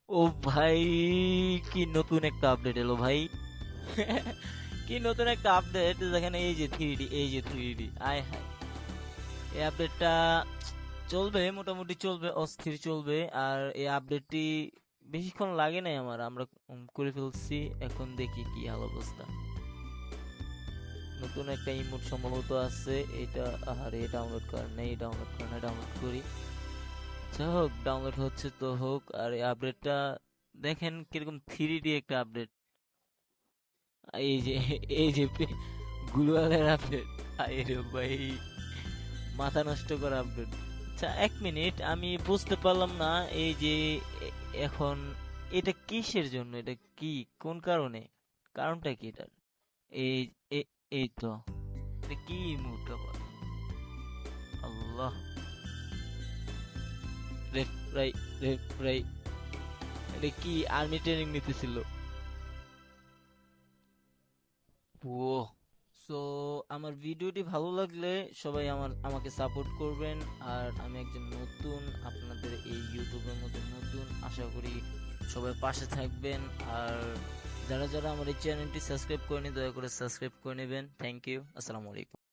ও ভাই, কি নতুন একটা আপডেট এলো ভাই। কি নতুন একটা আপডেট, দেখেন এই যে 3D, এই যে 3D, আয় হায়। এই আপডেটটা চলবে, মোটামুটি চলবে, অস্থির চলবে। আর এই আপডেটটি বেশিক্ষণ লাগে নাই আমার, আমরা করে ফেলছি। এখন দেখি কি হাল অবস্থা। নতুন একটা ইমোট সম্ভবত আছে, এটা। আরে ডাউনলোড করার নেই, ডাউনলোড করে না, ডাউনলোড করি। আচ্ছা হোক, ডাউনলোড হচ্ছে তো হোক। আর এই আপডেটটা দেখেন কিরকম 3D একটা আপডেট। এই যে, এই যে গ্লুয়ালের আপডেট। আরে ভাই, মাথা নষ্ট করা আপডেট। আচ্ছা, 1 মিনিট, আমি বুঝতে পারলাম না। এই যে এ- এখন এটা কিসের জন্য, এটা কি, কোন কারণে, কারণটা কি এটার? এই এই তো, এটা কি মুড আবার? আল্লাহ, রেফাই, রেফাই, এটা কি আর্মি ট্রেনিং নিতেছিল? ও, সো আমার ভিডিওটি ভালো লাগলে সবাই আমাকে সাপোর্ট করবেন। আর আমি একজন নতুন, আপনাদের এই ইউটিউবের মধ্যে নতুন, আশা করি সবাই পাশে থাকবেন। আর যারা যারা আমার এই চ্যানেলটি সাবস্ক্রাইব করেনি, দয়া করে সাবস্ক্রাইব করে নেবেন। থ্যাংক ইউ, আসসালামু আলাইকুম।